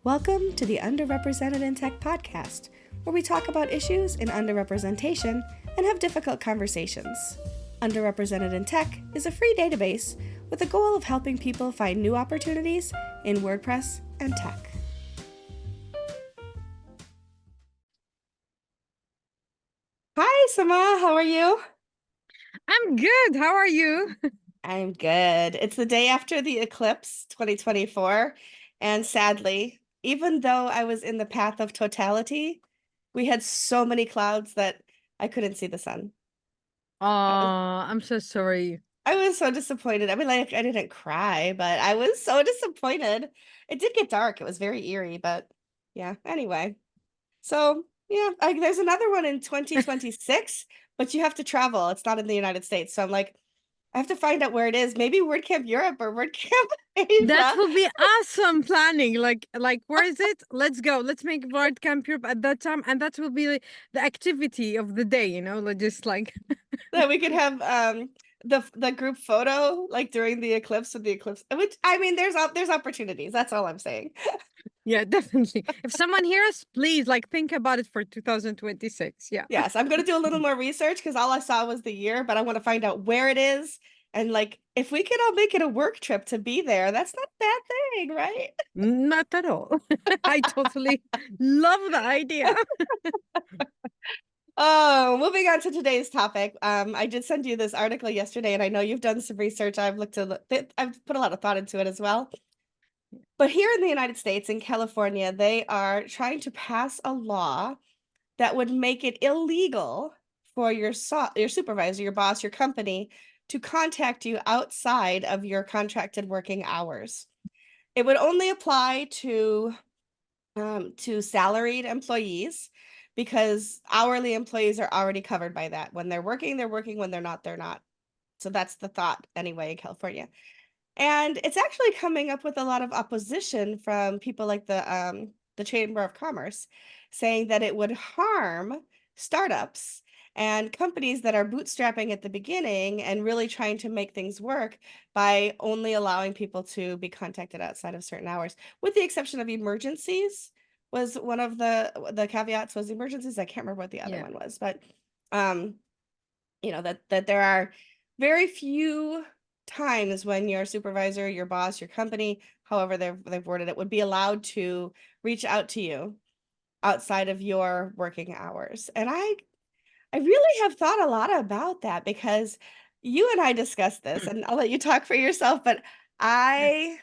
Welcome to the Underrepresented in Tech podcast, where we talk about issues in underrepresentation and have difficult conversations. Underrepresented in Tech is a free database with the goal of helping people find new opportunities in WordPress and tech. Hi, Samah. How are you? I'm good. How are you? I'm good. It's the day after the eclipse, 2024, and sadly, even though I was in the path of totality, we had so many clouds that I couldn't see the sun. Oh, I'm so sorry. I was so disappointed. I mean, like, I didn't cry, but I was so disappointed. It did get dark. It was very eerie, but yeah, anyway. So, yeah, there's another one in 2026, but you have to travel. It's not in the United States. So I'm like, I have to find out where it is. Maybe WordCamp Europe or WordCamp That Asia. will be awesome planning. Like where is it? Let's go. Let's make World Camp Europe at that time, and that will be the activity of the day. Like just like That we could have the group photo like during the eclipse with the eclipse. Which I mean, there's opportunities. That's all I'm saying. yeah, definitely. If someone hears, please think about it for 2026. Yeah. Yes, I'm gonna do a little more research because all I saw was the year, but I want to find out where it is and like if we could all make it a work trip to be there, that's not a bad thing, right? Not at all. I totally love the idea. Oh, moving on to today's topic. I did send you this article yesterday, and I know you've done some research. I've put a lot of thought into it as well. But here in the United States, in California, they are trying to pass a law that would make it illegal for your supervisor, your boss, your company to contact you outside of your contracted working hours. It would only apply to salaried employees because hourly employees are already covered by that. When they're working, they're working. When they're not, they're not. So that's the thought anyway in California. And it's actually coming up with a lot of opposition from people like the Chamber of Commerce, saying that it would harm startups and companies that are bootstrapping at the beginning and really trying to make things work by only allowing people to be contacted outside of certain hours, with the exception of emergencies. Was one of the caveats was emergencies. I can't remember what the other Yeah. one was, but um, that there are very few times when your supervisor, your boss, your company, however they've worded it, would be allowed to reach out to you outside of your working hours. And I really have thought a lot about that because you and I discussed this, and I'll let you talk for yourself, but I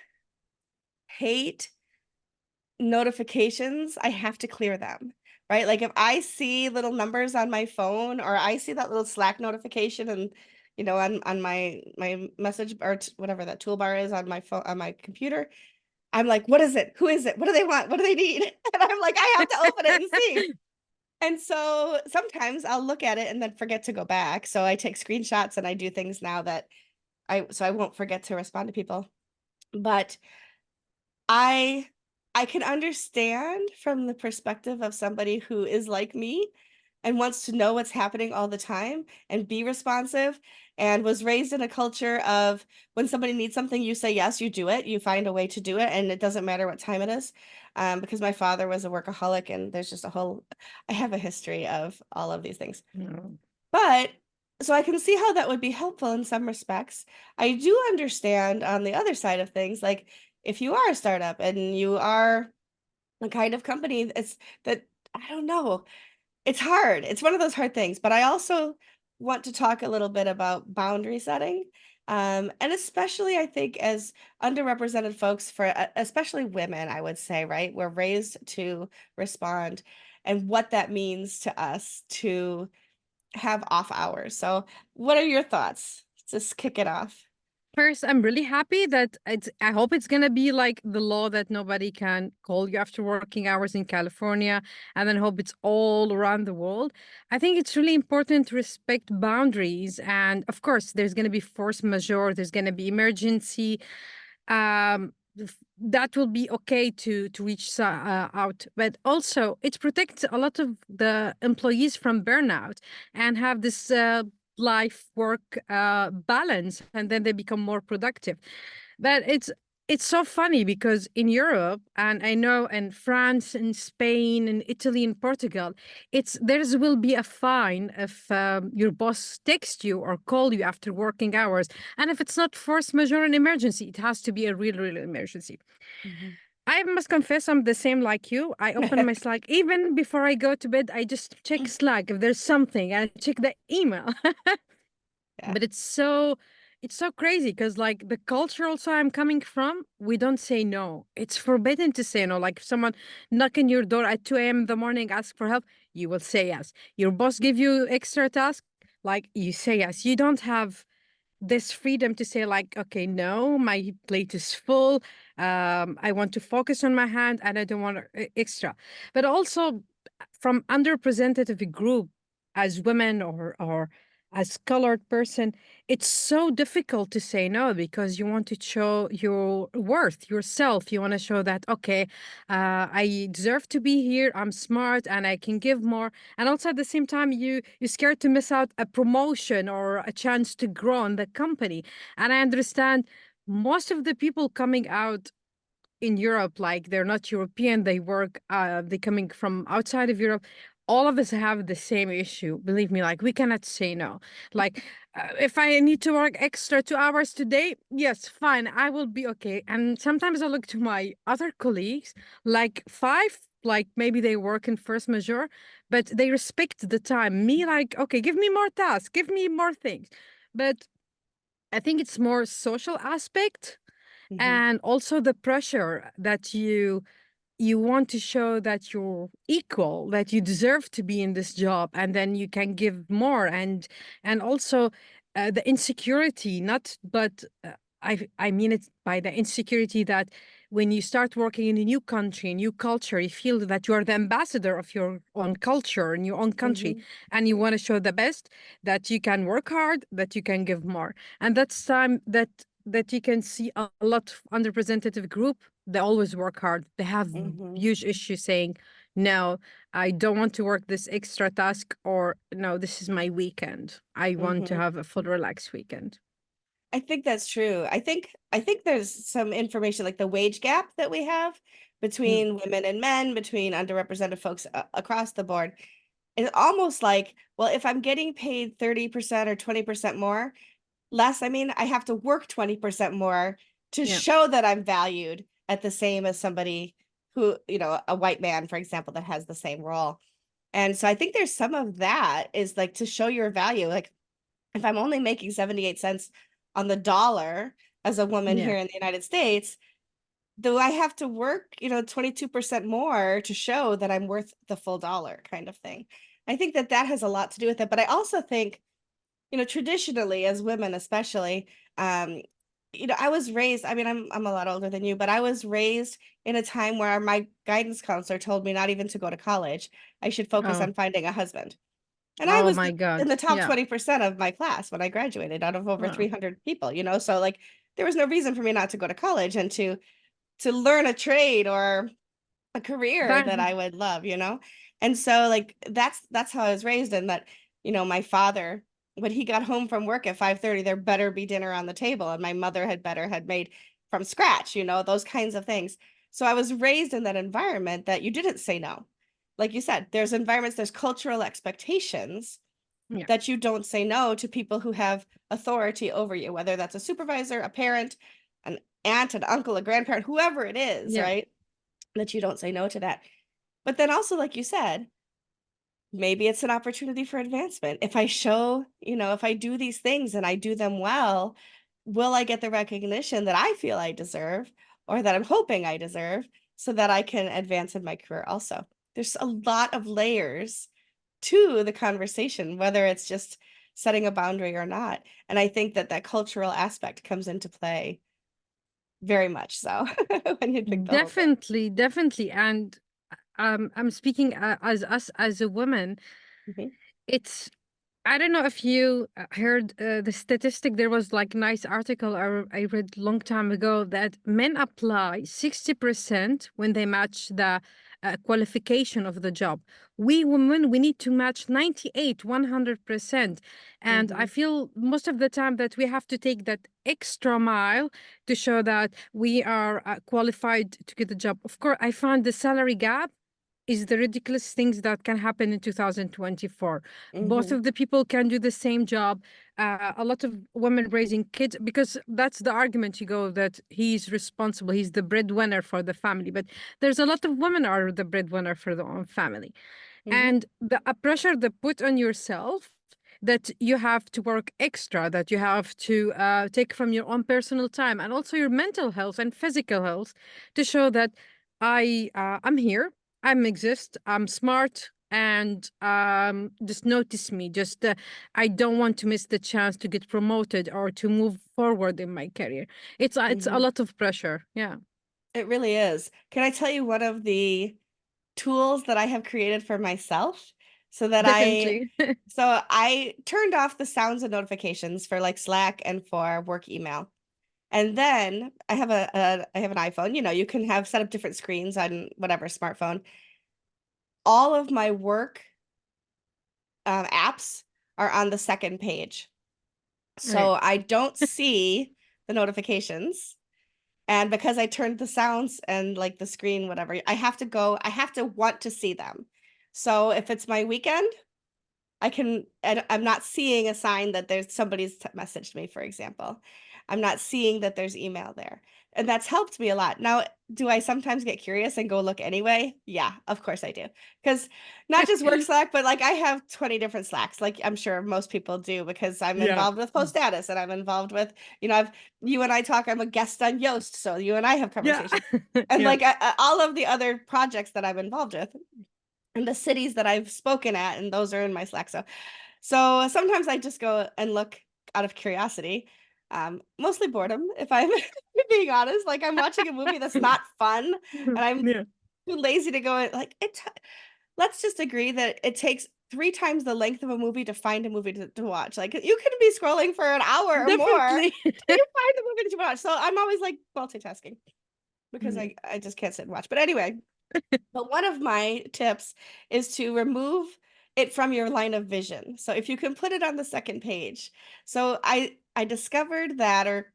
hate notifications. I have to clear them, right? Like if I see little numbers on my phone or I see that little Slack notification and on my message or whatever that toolbar is on my phone on my computer, I'm like, what is it? Who is it? What do they want? What do they need? And I'm like, I have to open it and see. And so sometimes I'll look at it and then forget to go back. So I take screenshots and I do things now that I won't forget to respond to people. But I I can understand from the perspective of somebody who is like me and wants to know what's happening all the time and be responsive and was raised in a culture of when somebody needs something, you say yes, you do it, you find a way to do it, and it doesn't matter what time it is. Because my father was a workaholic, and there's just I have a history of all of these things. No. But so I can see how that would be helpful in some respects. I do understand on the other side of things, like if you are a startup and you are the kind of company it's that I don't know, it's hard. It's one of those hard things, but I also want to talk a little bit about boundary setting. And especially I think as underrepresented folks for especially women, I would say, right? We're raised to respond and what that means to us to have off hours. So what are your thoughts? Just kick it off. First, I'm really happy that I hope it's gonna be like the law that nobody can call you after working hours in California, and then hope it's all around the world. I think it's really important to respect boundaries, and of course, there's gonna be force majeure, there's gonna be emergency. That will be okay to reach out, but also it protects a lot of the employees from burnout and have this life work balance, and then they become more productive. But it's so funny because in Europe, and I know in France and Spain and Italy and Portugal, it's there's will be a fine if your boss texts you or call you after working hours, and if it's not force majeure and emergency, it has to be a real, real emergency. Mhm. I must confess, I'm the same like you. I open my Slack even before I go to bed. I just check Slack if there's something. I check the email. Yeah. But it's so crazy because like the culture also I'm coming from, we don't say no. It's forbidden to say no. Like if someone knock on your door at 2 a.m. in the morning, ask for help, you will say yes. Your boss give you extra task, like you say yes. You don't have this freedom to say like, okay, no, my plate is full, I want to focus on my hand and I don't want extra. But also from underrepresented group, as women or as colored person, it's so difficult to say no because you want to show your worth yourself. You want to show that, okay, I deserve to be here, I'm smart and I can give more. And also at the same time, you're scared to miss out a promotion or a chance to grow in the company. And I understand most of the people coming out in Europe, like they're not European, they work, they coming from outside of Europe. All of us have the same issue. Believe me, like we cannot say no. Like if I need to work extra 2 hours today, yes, fine, I will be okay. And sometimes I look to my other colleagues, like five, like maybe they work in first majeure, but they respect the time. Me, like, okay, give me more tasks, give me more things. But I think it's more social aspect Mhm. and also the pressure that you want to show that you're equal, that you deserve to be in this job, and then you can give more, and also the insecurity, not but I mean it by the insecurity that when you start working in a new country, a new culture, you feel that you are the ambassador of your own culture in your own country, Mhm. and you want to show the best, that you can work hard, that you can give more, and that's time that you can see a lot of underrepresented group. They always work hard. They have Mhm. huge issues saying, no, I don't want to work this extra task, or no, this is my weekend. I want to Mhm. have a full relaxed weekend. I think that's true. I think there's some information like the wage gap that we have Mm. between women and men, between underrepresented folks across the board. It's almost like, well, if I'm getting paid 30% or 20% more, less, I mean, I have to work 20% more to Yeah. show that I'm valued at the same as somebody who, a white man, for example, that has the same role. And so I think there's some of that is like to show your value. Like if I'm only making 78 cents on the dollar as a woman Yeah. here in the United States, do I have to work, 22% more to show that I'm worth the full dollar kind of thing? I think that that has a lot to do with it. But I also think, traditionally as women especially, um, I was raised, I mean, I'm a lot older than you, but I was raised in a time where my guidance counselor told me not even to go to college. I should focus Oh, on finding a husband. And I oh was my in God. the top Yeah. 20% of my class when I graduated out of over Oh, 300 people, so like there was no reason for me not to go to college and to learn a trade or a career that, that I would love. And so like that's how I was raised and that, my father, when he got home from work at 5:30, there better be dinner on the table and my mother had made from scratch, those kinds of things. So I was raised in that environment that you didn't say no. Like you said, there's environments, there's cultural expectations yeah. that you don't say no to people who have authority over you, whether that's a supervisor, a parent, an aunt, an uncle, a grandparent, whoever it is, Yeah. right? That you don't say no to that. But then also, like you said, maybe it's an opportunity for advancement. If I show, if I do these things and I do them well, will I get the recognition that I feel I deserve or that I'm hoping I deserve so that I can advance in my career also? There's a lot of layers to the conversation, whether it's just setting a boundary or not. And I think that that cultural aspect comes into play very much so when you think the whole thing. Definitely, definitely. And I'm speaking as us as a woman. Mhm. It's I don't know if you heard the statistic. There was like nice article I read long time ago that men apply 60% when they match the qualification of the job. We women, we need to match 98, 100%. And I Hmm. feel most of the time that we have to take that extra mile to show that we are qualified to get the job. Of course, I find the salary gap is the ridiculous things that can happen in 2024. Both Hmm. of the people can do the same job. A lot of women raising kids, because that's the argument you go that he's responsible, he's the breadwinner for the family. But there's a lot of women are the breadwinner for their own family, Hmm. and the pressure they put on yourself that you have to work extra, that you have to take from your own personal time and also your mental health and physical health to show that I'm here, I'm exist, I'm smart, and just notice me. Just I don't want to miss the chance to get promoted or to move forward in my career. It's a Hmm. lot of pressure. Yeah, It really is. Can I tell you one of the tools that I have created for myself so that definitely. I turned off the sounds and notifications for like Slack and for work email. And then I have an iPhone, you know, you can have set up different screens on whatever smartphone. All of my work apps are on the second page. Right. So I don't see the notifications. And because I turned the sounds and like the screen, whatever, I have to want to see them. So if it's my weekend, and I'm not seeing a sign that there's somebody's messaged me, for example. I'm not seeing that there's email there. And that's helped me a lot. Now, do I sometimes get curious and go look anyway? Yeah, of course I do. Because not just work Slack, but like I have 20 different Slacks, like I'm sure most people do, because I'm Yeah. involved with post status and I'm involved with, you know, you and I talk, I'm a guest on Yoast. So you and I have Yeah. conversations. And Yeah. like all of the other projects that I'm involved with and the cities that I've spoken at, and those are in my Slack. So sometimes I just go and look out of curiosity, mostly boredom, if I'm being honest. Like I'm watching a movie that's not fun, and I'm Yeah. too lazy to go. Like let's just agree that it takes 3 times the length of a movie to find a movie to watch. Like you can be scrolling for an hour or more Definitely. till you find the movie to watch. So I'm always like multitasking because Yeah. I just can't sit and watch. But anyway, but one of my tips is to remove it from your line of vision. So if you can put it on the second page. So I discovered that or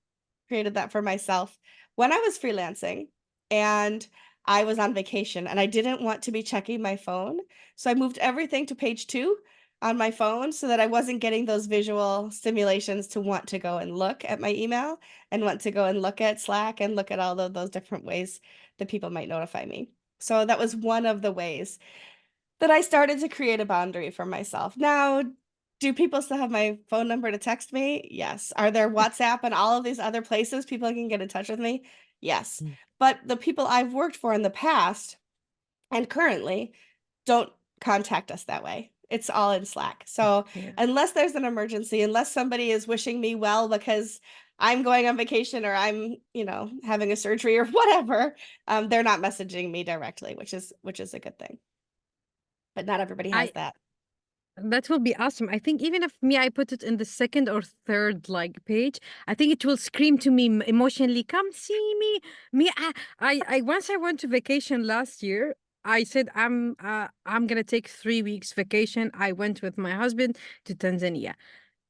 created that for myself when I was freelancing and I was on vacation and I didn't want to be checking my phone. So I moved everything to page 2 on my phone so that I wasn't getting those visual stimulations to want to go and look at my email and want to go and look at Slack and look at all of those different ways that people might notify me. So that was one of the ways that I started to create a boundary for myself. Now, do people still have my phone number to text me? Yes. Are there WhatsApp and all of these other places people can get in touch with me? Yes. Mm. But the people I've worked for in the past and currently don't contact us that way. It's all in Slack. So Yeah. unless there's an emergency, unless somebody is wishing me well because I'm going on vacation or I'm, you know, having a surgery or whatever, they're not messaging me directly, which is a good thing. But not everybody has I that. That will be awesome. I think even if me, I put it in the second or third like page, I think it will scream to me emotionally, "Come see me." Me, I once I went to vacation last year. I said I'm gonna take 3 weeks vacation. I went with my husband to Tanzania.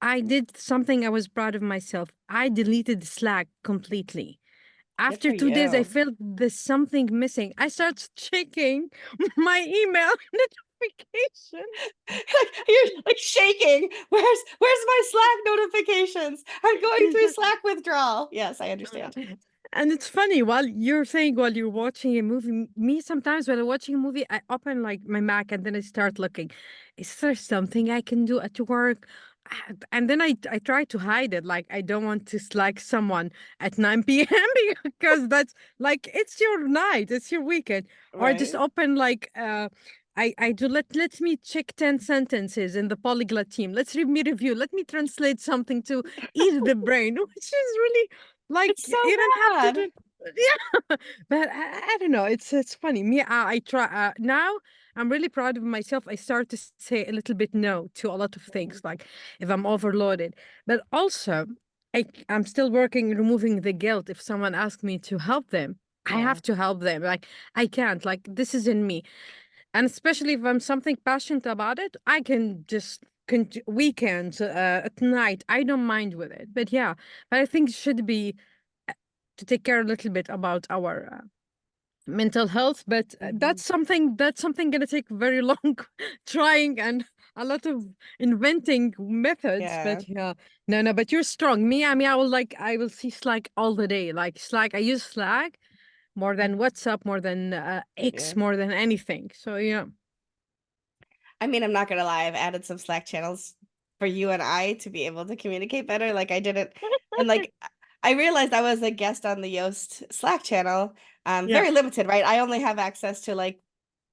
I did something I was proud of myself. I deleted Slack completely. Good After for 2 days, I you. felt there's something missing. I started checking my email notifications. Like you're like shaking. Where's my Slack notifications? I'm going through Slack withdrawal. Yes, I Uh, understand. And it's funny while you're saying while you're watching a movie, me sometimes while I'm watching a movie, I open like my Mac and then I start looking. Is there something I can do at work? And then I try to hide it. Like I don't want to Slack someone at 9 p.m. because that's like it's your night, it's your weekend. Or I just Right. open like I do let me check 10 sentences in the polyglot team. Let's read me review. Let me translate something to ease the brain, which is really like It's so you don't have to bad. do. Yeah, but I don't know. It's funny. Me, I try now. I'm really proud of myself. I start to say a little bit no to a lot of things, Mhm. like if I'm overloaded. But also, I'm still working removing the guilt. If someone asks me to help them, I Yeah. have to help them. Like I can't. Like this is in me, and especially if I'm something passionate about it, I can just. Weekends at night, I don't mind with it. But yeah, but I think it should be to take care a little bit about our mental health, but Mhm. that's something gonna take very long trying and a lot of inventing methods. Yeah. But yeah, no, but you're strong. Me, I mean, I will see Slack all the day. Like Slack, I use Slack more than WhatsApp, more than X, Yeah. more than anything. So yeah, I mean, I'm not gonna lie, I've added some Slack channels for you and I to be able to communicate better. Like I didn't, and like I realized I was a guest on the Yoast Slack channel. yeah, Very limited, right? I only have access to like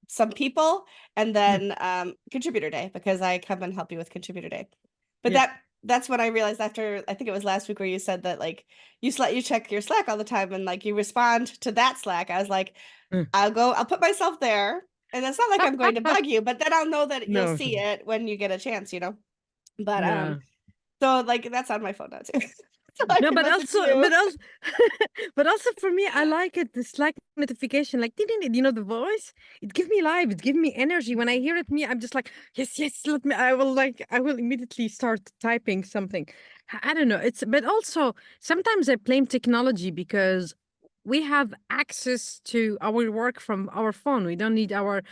some people and yeah, then contributor day because I come and help you with contributor day. But yeah. that's when I realized after I think it was last week where you said that like you check your Slack all the time and like you respond to that Slack. I was like, Mm. I'll put myself there. And it's not like I'm going to bug you, but then I'll know that you'll No, see it when you get a chance, But yeah. so like that's on my phone now too. So I No, can but message also, you. but also for me, I like it. The Slack notification, like, ding, ding, ding, the voice. It gives me life. It gives me energy. When I hear it, I'm just like, yes, yes. Let me. I will immediately start typing something. I don't know. But also sometimes I blame technology because we have access to our work from our phone. We don't need our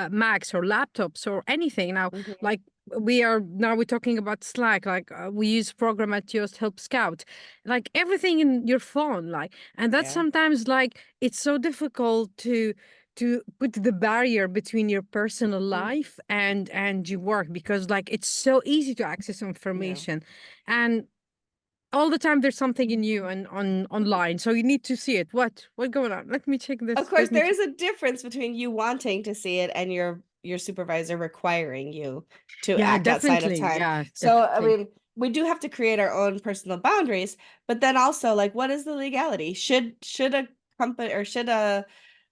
Macs or laptops or anything now. Mhm. Like we're talking about Slack. Like we use program at Yoast Help Scout, like everything in your phone, like, and that's Yeah. sometimes like it's so difficult to put the barrier between your personal Mhm. life and your work, because like it's so easy to access Yeah. information, and all the time there's something in you and on online, so you need to see it. What going on? Let me check Of this. course, Let me there check. is a difference between you wanting to see it and your supervisor requiring you to Yeah, act outside of definitely. time. Yeah, So, I definitely. mean, we do have to create our own personal boundaries, but then also like what is the legality? Should a company or should a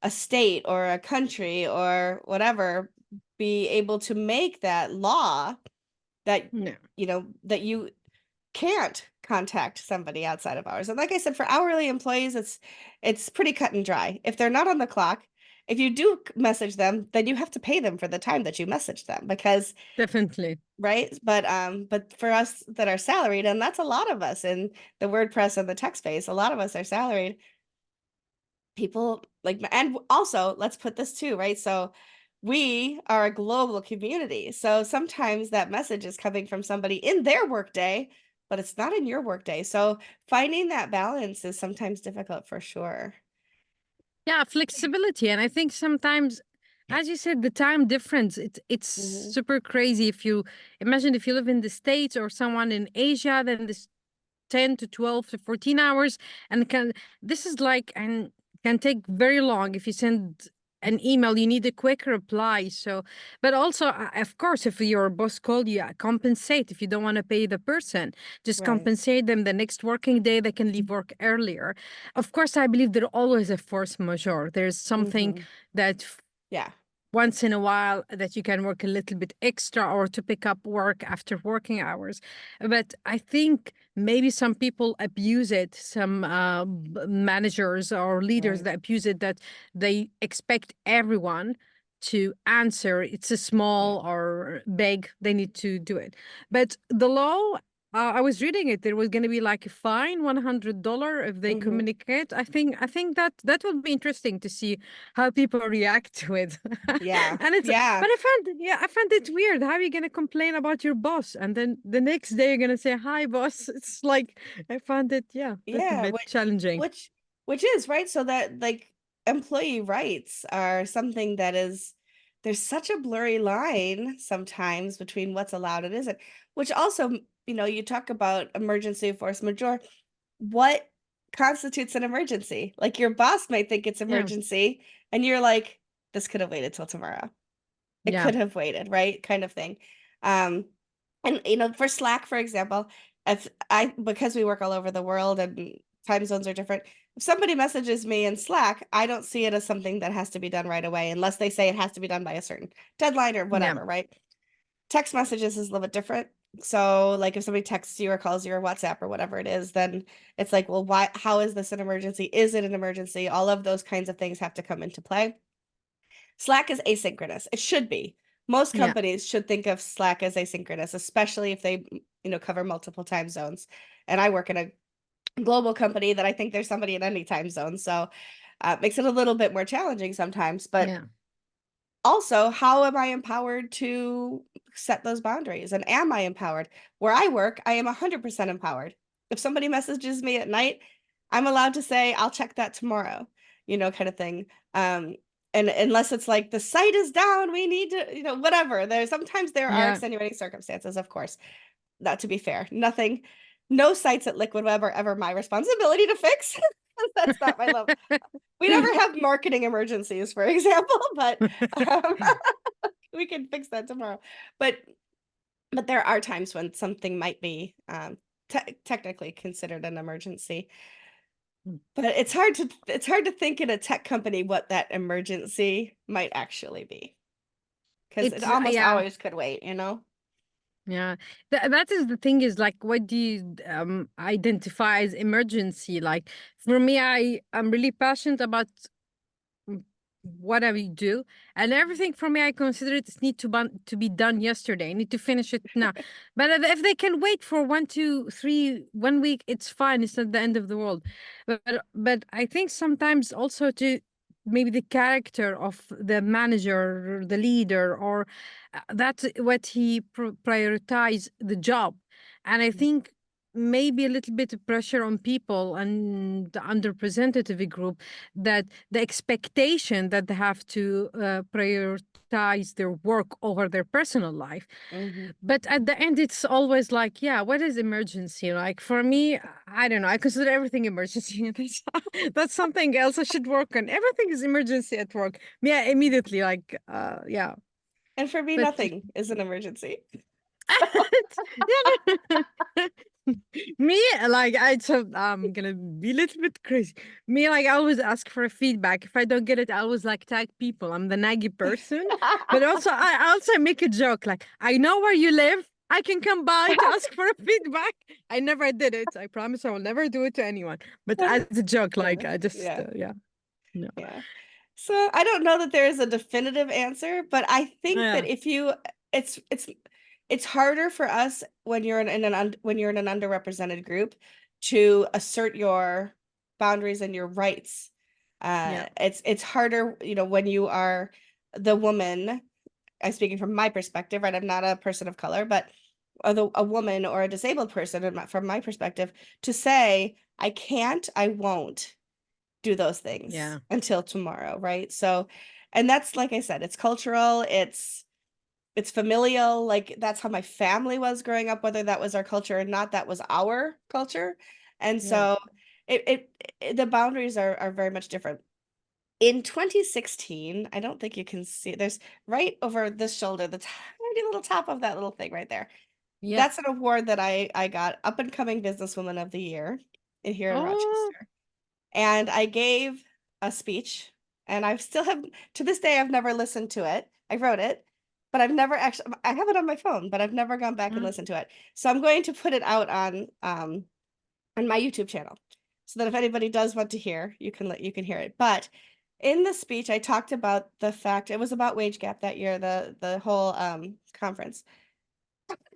state or a country or whatever be able to make that law that No, that you can't contact somebody outside of hours. And like I said, for hourly employees, it's pretty cut and dry. If they're not on the clock, if you do message them, then you have to pay them for the time that you messaged them because definitely. right. But for us that are salaried, and that's a lot of us in the WordPress and the tech space, a lot of us are salaried people like and also let's put this too, right? So we are a global community. So sometimes that message is coming from somebody in their workday, but it's not in your workday. So finding that balance is sometimes difficult for sure. Yeah, flexibility. And I think sometimes, as you said, the time difference, it's Hmm. super crazy. If you imagine if you live in the States or someone in Asia, then this 10 to 12 to 14 hours, and this is like, and can take very long. If you send an email, you need a quick reply. So, but also of course, if your boss called you, compensate. If you don't want to pay the person, just Right. compensate them. The next working day they can leave work earlier. Of course, I believe there's always a force majeure. There's something Hmm. that Yeah. once in a while that you can work a little bit extra or to pick up work after working hours. But I think maybe some people abuse it, some managers or leaders Right. that abuse it, that they expect everyone to answer. It's a Yeah. small or big, they need to do it. But the law, I was reading it. There was going to be like a fine, $100 if they Hmm. communicate. I think that would be interesting to see how people react to it. Yeah. And it's, Yeah. but I found it weird. How are you gonna complain about your boss and then the next day you're gonna say hi, boss? It's like I found it, yeah, a little Yeah. bit challenging. Which which is right. So that like employee rights are something that is there's such a blurry line sometimes between what's allowed and isn't, which also, you talk about emergency force majeure. What constitutes an emergency? Like your boss might think it's Yeah, emergency, and you're like, this could have waited till tomorrow. It yeah, could have waited, right? Kind of thing. Um, and for Slack, for example, if I because we work all over the world and time zones are different, If somebody messages me in Slack, I don't see it as something that has to be done right away unless they say it has to be done by a certain deadline or Yeah. whatever, right? Text messages is a little bit different. So like if somebody texts you or calls you or WhatsApp or whatever it is, then it's like, well, why, how is this an emergency? Is it an emergency? All of those kinds of things have to come into play. Slack is asynchronous. It should be. Most Yeah. companies should think of Slack as asynchronous, especially if they, cover multiple time zones. And I work in a global company that I think there's somebody in any time zone. So it makes it a little bit more challenging sometimes. But Yeah. also, how am I empowered to set those boundaries? And am I empowered? Where I work, I am 100% empowered. If somebody messages me at night, I'm allowed to say, I'll check that tomorrow, kind of thing. And unless it's like the site is down, we need to, whatever. Sometimes there are Yeah. extenuating circumstances, of course. Not to be fair, no sites at Liquid Web are ever my responsibility to fix. That's not my love. We never have marketing emergencies, for example, but um, we can fix that tomorrow. But there are times when something might be technically considered an emergency. But it's hard to think in a tech company what that emergency might actually be because it It's almost yeah. always could wait. Yeah, that is the thing is like, what do you identify as emergency? Like for me, I'm really passionate about mm, what I do, and everything for me, I consider it need to be done yesterday. I need to finish it now. But if they can wait for 1, 2, 3, 1 week, it's fine. It's not the end of the world. But I think sometimes also to maybe the character of the manager, or the leader, or that's what he prioritize the job, and I think maybe a little bit of pressure on people and the underrepresented group, that the expectation that they have to prioritize their work over their personal life. Mhm. But at the end, it's always like, yeah, what is emergency? Like for me, I don't know. I consider everything emergency. That's something else I should work on. Everything is emergency at work. Yeah, immediately, like, yeah. And for me, But nothing is an emergency. yeah. Me, like, so I'm gonna be a little bit crazy. Me, like, I always ask for a feedback. If I don't get it, I always like tag people. I'm the naggy person, but also I also make a joke. Like, I know where you live. I can come by to ask for a feedback. I never did it. I promise I will never do it to anyone. But as a joke, like, Yeah, I just yeah, yeah, no, yeah. So I don't know that there is a definitive answer, but I think that yeah, if you, it's harder for us when you're when you're in an underrepresented group to assert your boundaries and your rights. yeah, It's harder, when you are the woman. I'm speaking from my perspective, right? I'm not a person of color, but a woman or a disabled person, from my perspective, to say I can't, I won't do those things yeah, until tomorrow, right? So, and that's like I said, it's cultural, it's familial, like that's how my family was growing up, whether that was our culture or not, that was our culture. And yeah, so the boundaries are very much different. In 2016, I don't think you can see, there's right over this shoulder, the tiny little top of that little thing right there. yeah. That's an award that I got, up and coming businesswoman of the year here in Oh, Rochester. And I gave a speech, and I still have, to this day, I've never listened to it. I wrote it, but I've never actually, I have it on my phone, but I've never gone back and mm, listened to it. So I'm going to put it out on my YouTube channel so that if anybody does want to hear, you can hear it. But in the speech, I talked about the fact it was about wage gap that year, the whole conference.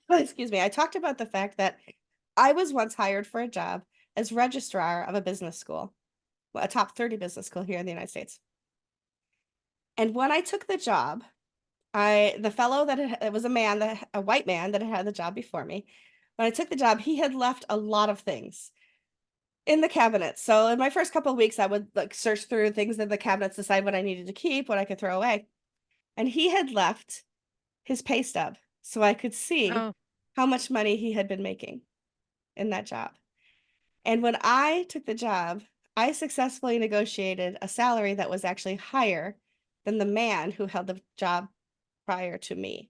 Excuse me. I talked about the fact that I was once hired for a job as registrar of a business school, a top 30 business school here in the United States. And when I took the job, the fellow it was a white man that had the job before me. When I took the job, he had left a lot of things in the cabinet. So in my first couple of weeks, I would like search through things in the cabinets, decide what I needed to keep, what I could throw away. And he had left his pay stub so I could see oh, how much money he had been making in that job. And when I took the job, I successfully negotiated a salary that was actually higher than the man who held the job prior to me.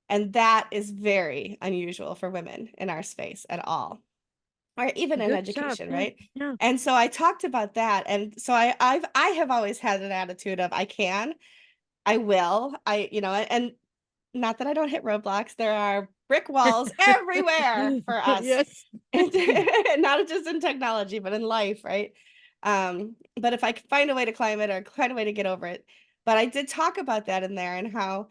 And that is very unusual for women in our space at all. or even in Good job. education, Yeah. right? Yeah. And so I talked about that. And so I have always had an attitude of I can, I will, and not that I don't hit roadblocks. There are brick walls everywhere for us. Yes. And not just in technology, but in life, right? But if I could find a way to climb it or find a way to get over it. But I did talk about that in there and how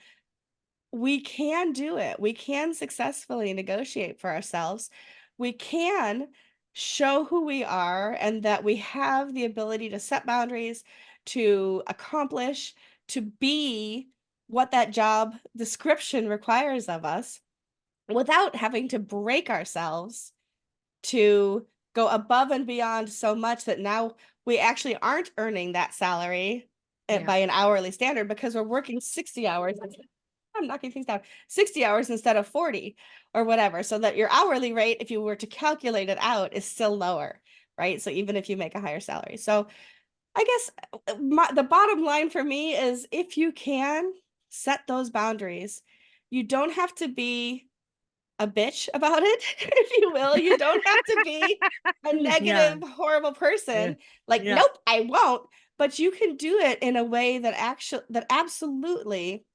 we can do it. We can successfully negotiate for ourselves. We can show who we are and that we have the ability to set boundaries, to accomplish, to be what that job description requires of us without having to break ourselves to go above and beyond so much that now we actually aren't earning that salary Yeah. by an hourly standard because we're working 60 hours. I'm knocking things down 60 hours instead of 40 or whatever, so that your hourly rate, if you were to calculate it out, is still lower, right? So even if you make a higher salary. So I guess the bottom line for me is if you can set those boundaries, you don't have to be a bitch about it, if you will. You don't have to be a Yeah. negative, horrible Yeah. person, like, Yeah. "Nope, I won't," but you can do it in a way that that absolutely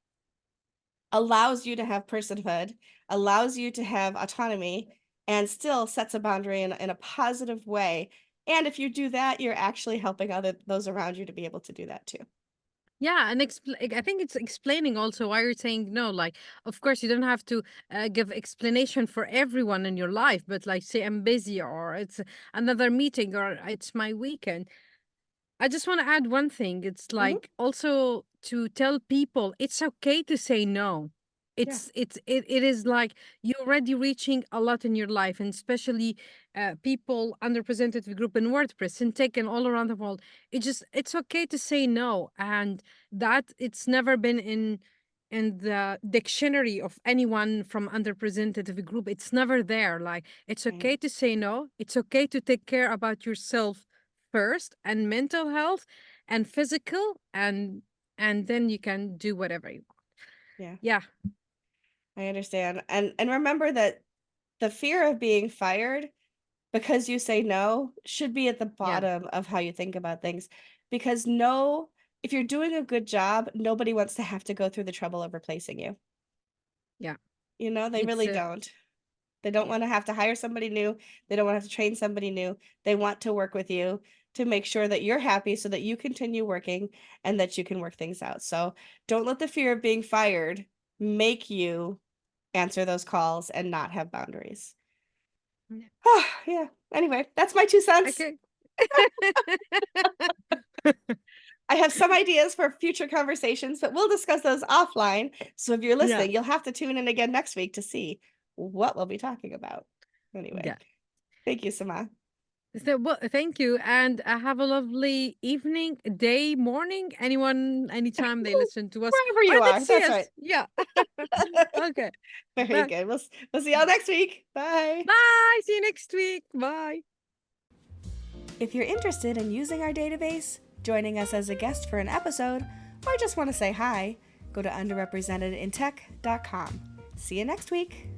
allows you to have personhood, allows you to have autonomy, and still sets a boundary in a positive way. And if you do that, you're actually helping those around you to be able to do that too. Yeah, and I think it's explaining also why you're saying no. Like, of course, you don't have to give explanation for everyone in your life, but like, say I'm busy, or it's another meeting, or it's my weekend. I just want to add one thing. It's Mhm. like also to tell people it's okay to say no. Yeah. It is like you're already reaching a lot in your life, and especially people underrepresented group in WordPress and tech and all around the world. It's okay to say no, and that it's never been in the dictionary of anyone from underrepresented group. It's never there. Like, it's Right. okay to say no. It's okay to take care about yourself first, and mental health and physical, and then you can do whatever you want. Yeah. Yeah. I understand. And remember that the fear of being fired because you say no should be at the Yeah. bottom of how you think about things. Because no, if you're doing a good job, nobody wants to have to go through the trouble of replacing you. Yeah. They It's really don't. They don't yeah. want to have to hire somebody new. They don't want to have to train somebody new. They want to work with you to make sure that you're happy so that you continue working and that you can work things out. So don't let the fear of being fired make you answer those calls and not have boundaries. Yeah. Yeah. Anyway, that's my 2 cents. Okay. I have some ideas for future conversations, but we'll discuss those offline. So if you're Yeah. listening, you'll have to tune in again next week to see what we'll be talking about. Anyway, Yeah. thank you, Samah. So, well, thank you, and have a lovely evening, day, morning. Anyone, anytime they listen to us Wherever or you they are. see That's right. us. Yeah. Okay. Very Bye. good. We'll see y'all next week. Bye. Bye. See you next week. Bye. If you're interested in using our database, joining us as a guest for an episode, or just want to say hi, go to underrepresentedintech.com. See you next week.